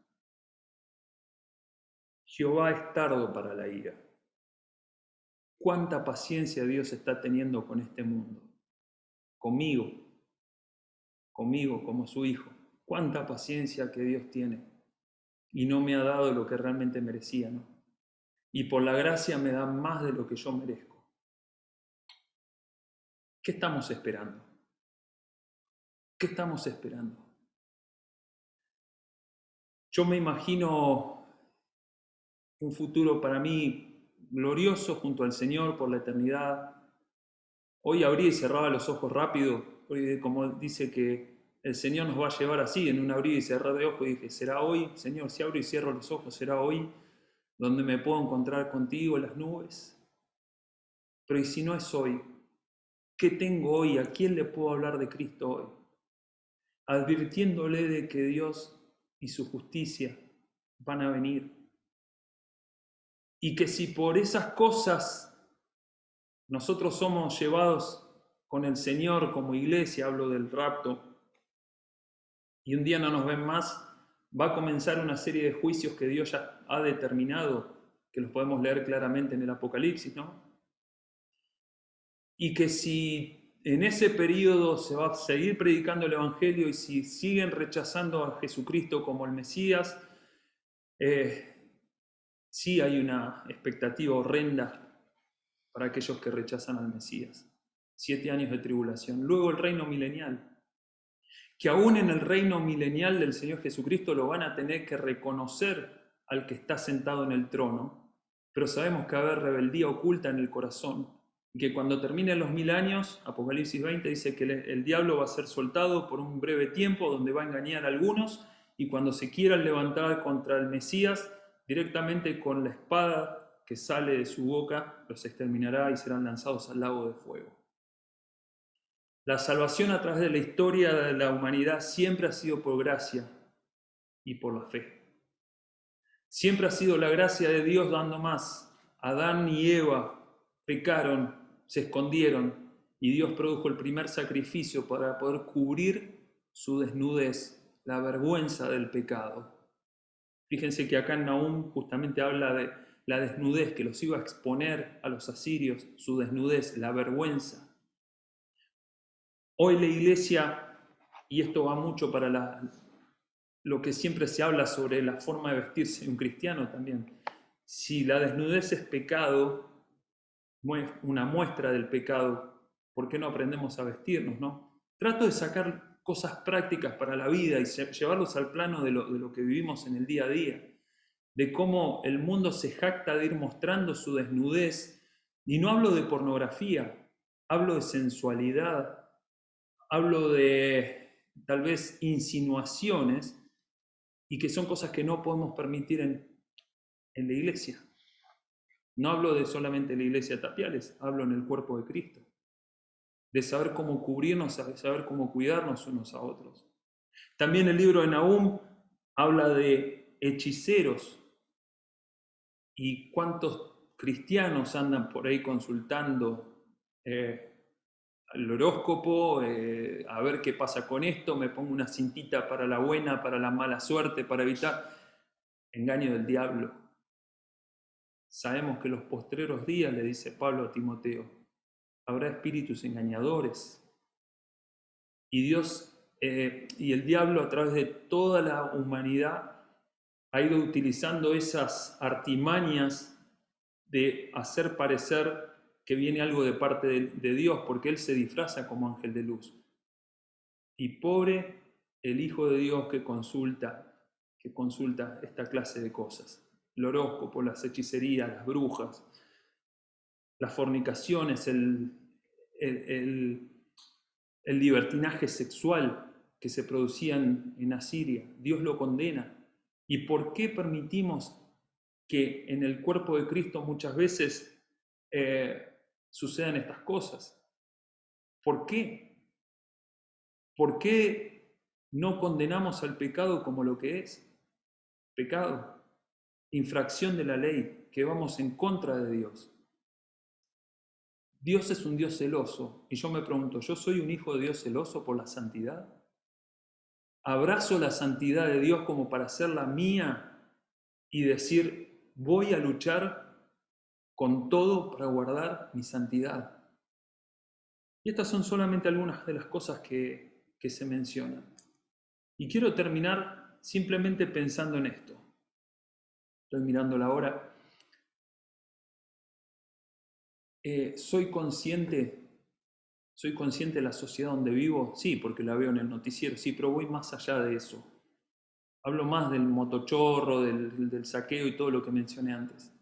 Jehová es tardo para la ira. ¿Cuánta paciencia Dios está teniendo con este mundo? Conmigo como su hijo. Cuánta paciencia que Dios tiene. Y no me ha dado lo que realmente merecía, ¿no? Y por la gracia me da más de lo que yo merezco. ¿Qué estamos esperando? ¿Qué estamos esperando? Yo me imagino un futuro para mí glorioso junto al Señor por la eternidad. Hoy abrí y cerraba los ojos rápido, porque como dice que el Señor nos va a llevar así, en un abrir y cerrar de ojos, y dije, ¿será hoy, Señor, si abro y cierro los ojos, será hoy donde me puedo encontrar contigo en las nubes? Pero ¿y si no es hoy? ¿Qué tengo hoy? ¿A quién le puedo hablar de Cristo hoy? Advirtiéndole de que Dios y su justicia van a venir. Y que si por esas cosas nosotros somos llevados con el Señor como iglesia, hablo del rapto, y un día no nos ven más, va a comenzar una serie de juicios que Dios ya ha determinado, que los podemos leer claramente en el Apocalipsis, ¿no? Y que si en ese periodo se va a seguir predicando el Evangelio y si siguen rechazando a Jesucristo como el Mesías, sí hay una expectativa horrenda para aquellos que rechazan al Mesías. 7 años de tribulación. Luego el reino milenial, que aún en el reino milenial del Señor Jesucristo lo van a tener que reconocer al que está sentado en el trono, pero sabemos que va a haber rebeldía oculta en el corazón, y que cuando terminen los 1000 años, Apocalipsis 20 dice que el diablo va a ser soltado por un breve tiempo, donde va a engañar a algunos, y cuando se quieran levantar contra el Mesías, directamente con la espada que sale de su boca, los exterminará y serán lanzados al lago de fuego. La salvación a través de la historia de la humanidad siempre ha sido por gracia y por la fe. Siempre ha sido la gracia de Dios dando más. Adán y Eva pecaron, se escondieron y Dios produjo el primer sacrificio para poder cubrir su desnudez, la vergüenza del pecado. Fíjense que acá en Nahum justamente habla de la desnudez que los iba a exponer a los asirios, su desnudez, la vergüenza. Hoy la iglesia, y esto va mucho para lo que siempre se habla sobre la forma de vestirse de un cristiano también, si la desnudez es pecado, una muestra del pecado, ¿por qué no aprendemos a vestirnos, no? Trato de sacar cosas prácticas para la vida y llevarlos al plano de lo que vivimos en el día a día, de cómo el mundo se jacta de ir mostrando su desnudez, y no hablo de pornografía, hablo de sensualidad, hablo de tal vez insinuaciones y que son cosas que no podemos permitir en la iglesia. No hablo de solamente la iglesia de Tapiales, hablo en el cuerpo de Cristo. De saber cómo cubrirnos, de saber cómo cuidarnos unos a otros. También el libro de Nahum habla de hechiceros y cuántos cristianos andan por ahí consultando el horóscopo, a ver qué pasa con esto, me pongo una cintita para la buena, para la mala suerte, para evitar engaño del diablo. Sabemos que los postreros días, le dice Pablo a Timoteo, habrá espíritus engañadores. Y Dios y el diablo a través de toda la humanidad ha ido utilizando esas artimañas de hacer parecer que viene algo de parte de Dios, porque Él se disfraza como ángel de luz. Y pobre el Hijo de Dios que consulta esta clase de cosas. El horóscopo, las hechicerías, las brujas, las fornicaciones, el libertinaje sexual que se producía en Asiria. Dios lo condena. ¿Y por qué permitimos que en el cuerpo de Cristo muchas veces sucedan estas cosas? ¿Por qué? ¿Por qué no condenamos al pecado como lo que es? Pecado, infracción de la ley, que vamos en contra de Dios. Dios es un Dios celoso, y yo me pregunto, ¿yo soy un hijo de Dios celoso por la santidad? ¿Abrazo la santidad de Dios como para hacerla mía y decir, voy a luchar con todo para guardar mi santidad? Y estas son solamente algunas de las cosas que se mencionan. Y quiero terminar simplemente pensando en esto. Estoy mirando la hora. ¿Soy consciente de la sociedad donde vivo? Sí, porque la veo en el noticiero, sí, pero voy más allá de eso. Hablo más del motochorro, del saqueo y todo lo que mencioné antes.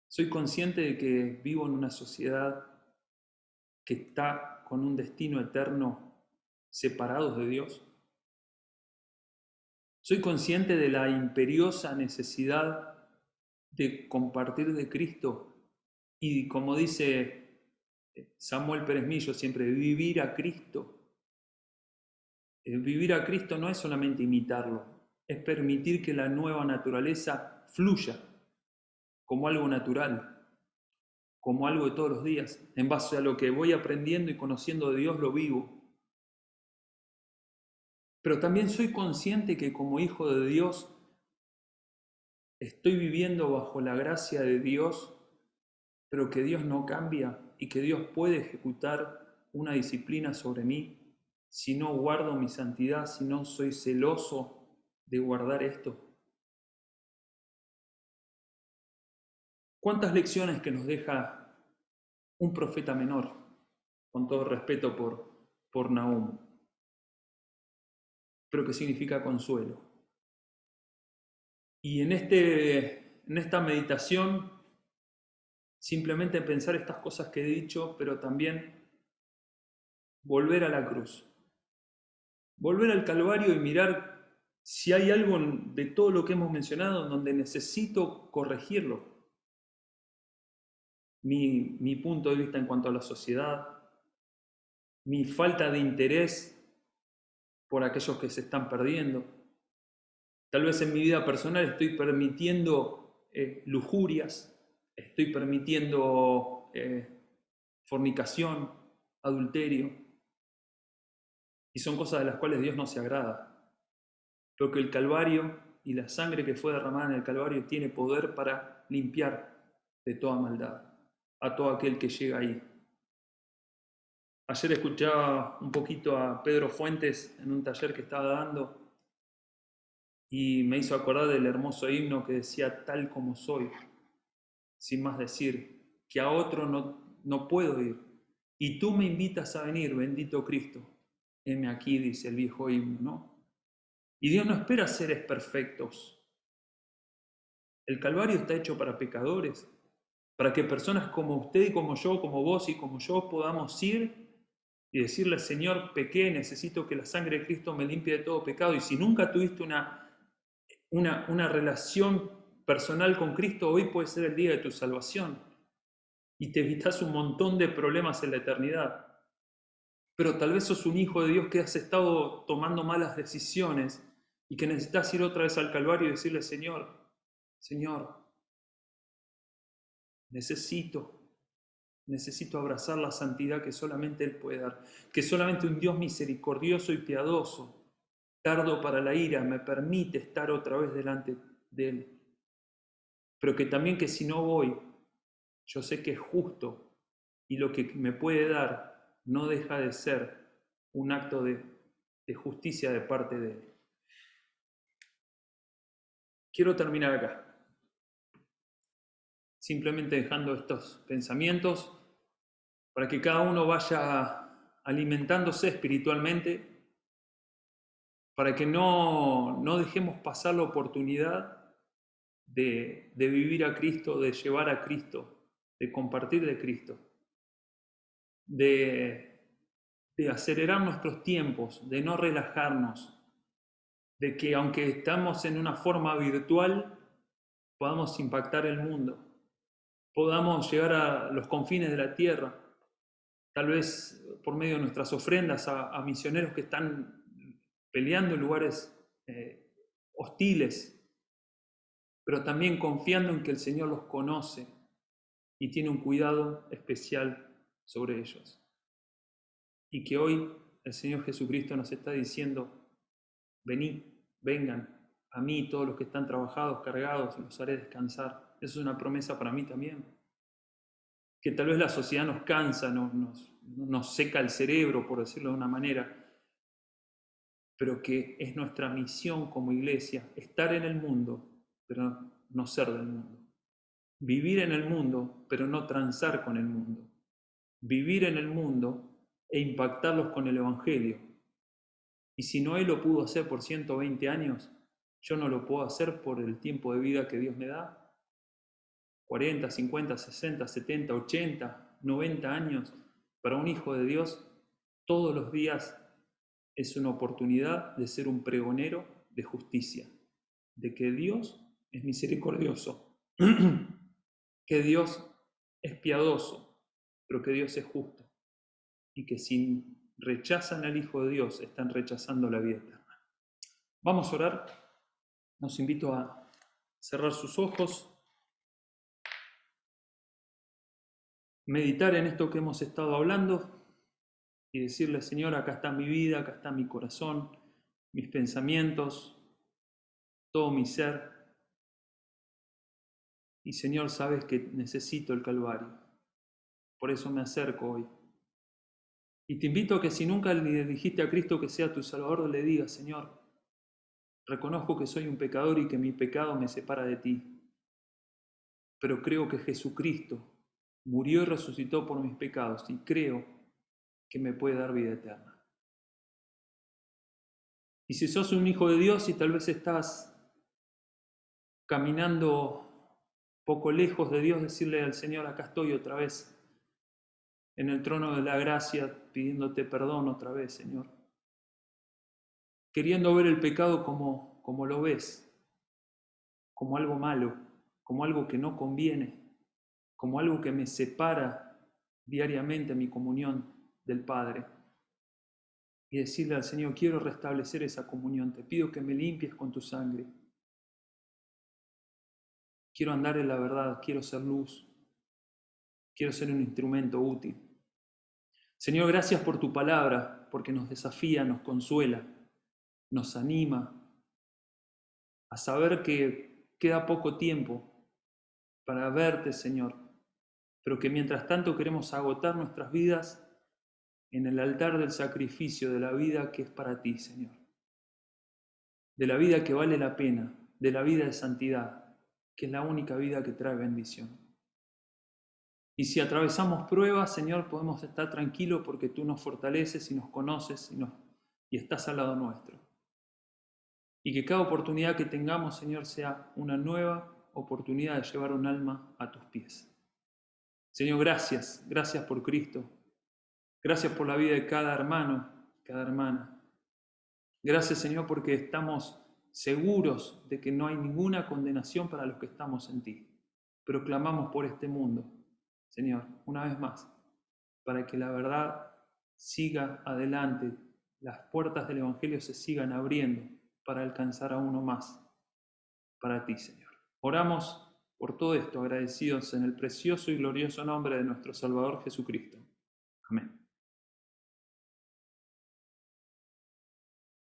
Soy consciente de que vivo en una sociedad que está con un destino eterno separados de Dios. Soy consciente de la imperiosa necesidad de compartir de Cristo y, como dice Samuel Pérez Millo siempre, vivir a Cristo. Vivir a Cristo no es solamente imitarlo, es permitir que la nueva naturaleza fluya como algo natural, como algo de todos los días. En base a lo que voy aprendiendo y conociendo de Dios, lo vivo. Pero también soy consciente que como hijo de Dios estoy viviendo bajo la gracia de Dios, pero que Dios no cambia y que Dios puede ejecutar una disciplina sobre mí si no guardo mi santidad, si no soy celoso de guardar esto. ¿Cuántas lecciones que nos deja un profeta menor, con todo respeto por Nahum, pero que significa consuelo? Y en esta meditación, simplemente pensar estas cosas que he dicho, pero también volver a la cruz, volver al Calvario y mirar si hay algo de todo lo que hemos mencionado en donde necesito corregirlo. Mi punto de vista en cuanto a la sociedad, mi falta de interés por aquellos que se están perdiendo. Tal vez en mi vida personal estoy permitiendo lujurias, estoy permitiendo fornicación, adulterio, y son cosas de las cuales Dios no se agrada. Pero que el Calvario y la sangre que fue derramada en el Calvario tiene poder para limpiar de toda maldad a todo aquel que llega ahí. Ayer escuchaba un poquito a Pedro Fuentes en un taller que estaba dando y me hizo acordar del hermoso himno que decía tal como soy, sin más decir, que a otro no puedo ir. Y tú me invitas a venir, bendito Cristo. Heme aquí, dice el viejo himno, ¿no? Y Dios no espera seres perfectos. El Calvario está hecho para pecadores, para que personas como usted y como yo, como vos y como yo podamos ir y decirle, Señor, pequé, necesito que la sangre de Cristo me limpie de todo pecado. Y si nunca tuviste una relación personal con Cristo, hoy puede ser el día de tu salvación y te evitas un montón de problemas en la eternidad. Pero tal vez sos un hijo de Dios que has estado tomando malas decisiones y que necesitas ir otra vez al Calvario y decirle, Señor, necesito abrazar la santidad que solamente Él puede dar, que solamente un Dios misericordioso y piadoso, tardo para la ira, me permite estar otra vez delante de Él. Pero que también que si no voy, yo sé que es justo y lo que me puede dar no deja de ser un acto de justicia de parte de Él. Quiero terminar acá. simplemente dejando estos pensamientos para que cada uno vaya alimentándose espiritualmente, para que no dejemos pasar la oportunidad de vivir a Cristo, de llevar a Cristo, de compartir de Cristo, de acelerar nuestros tiempos, de no relajarnos, de que aunque estamos en una forma virtual, podamos impactar el mundo, podamos llegar a los confines de la tierra, tal vez por medio de nuestras ofrendas a misioneros que están peleando en lugares hostiles, pero también confiando en que el Señor los conoce y tiene un cuidado especial sobre ellos. Y que hoy el Señor Jesucristo nos está diciendo, venid, vengan a mí todos los que están trabajados, cargados, los haré descansar. Eso es una promesa para mí también. Que tal vez la sociedad nos cansa, nos seca el cerebro, por decirlo de una manera, pero que es nuestra misión como iglesia, estar en el mundo, pero no ser del mundo. Vivir en el mundo, pero no transar con el mundo. Vivir en el mundo e impactarlos con el Evangelio. Y si Noé lo pudo hacer por 120 años, yo no lo puedo hacer por el tiempo de vida que Dios me da. 40, 50, 60, 70, 80, 90 años. Para un hijo de Dios, todos los días es una oportunidad de ser un pregonero de justicia, de que Dios es misericordioso, que Dios es piadoso, pero que Dios es justo, y que si rechazan al Hijo de Dios, están rechazando la vida eterna. Vamos a orar. Los invito a cerrar sus ojos, meditar en esto que hemos estado hablando y decirle, Señor, acá está mi vida, acá está mi corazón, mis pensamientos, todo mi ser. Y Señor, sabes que necesito el Calvario. Por eso me acerco hoy. Y te invito a que si nunca le dijiste a Cristo que sea tu Salvador, le digas, Señor, reconozco que soy un pecador y que mi pecado me separa de ti. Pero creo que Jesucristo murió y resucitó por mis pecados y creo que me puede dar vida eterna. Y si sos un hijo de Dios y tal vez estás caminando poco lejos de Dios, decirle al Señor, acá estoy otra vez en el trono de la gracia, pidiéndote perdón otra vez, Señor. Queriendo ver el pecado como lo ves, como algo malo, como algo que no conviene, como algo que me separa diariamente mi comunión del Padre. Y decirle al Señor, quiero restablecer esa comunión, te pido que me limpies con tu sangre. Quiero andar en la verdad, quiero ser luz, quiero ser un instrumento útil. Señor, gracias por tu palabra, porque nos desafía, nos consuela, nos anima a saber que queda poco tiempo para verte, Señor, pero que mientras tanto queremos agotar nuestras vidas en el altar del sacrificio de la vida que es para ti, Señor. De la vida que vale la pena, de la vida de santidad, que es la única vida que trae bendición. Y si atravesamos pruebas, Señor, podemos estar tranquilos porque tú nos fortaleces y nos conoces y estás al lado nuestro. Y que cada oportunidad que tengamos, Señor, sea una nueva oportunidad de llevar un alma a tus pies. Señor, gracias por Cristo. Gracias por la vida de cada hermano, cada hermana. Gracias, Señor, porque estamos seguros de que no hay ninguna condenación para los que estamos en ti. Pero clamamos por este mundo, Señor, una vez más, para que la verdad siga adelante, las puertas del Evangelio se sigan abriendo para alcanzar a uno más para ti, Señor. Oramos por todo esto, agradecidos en el precioso y glorioso nombre de nuestro Salvador Jesucristo. Amén.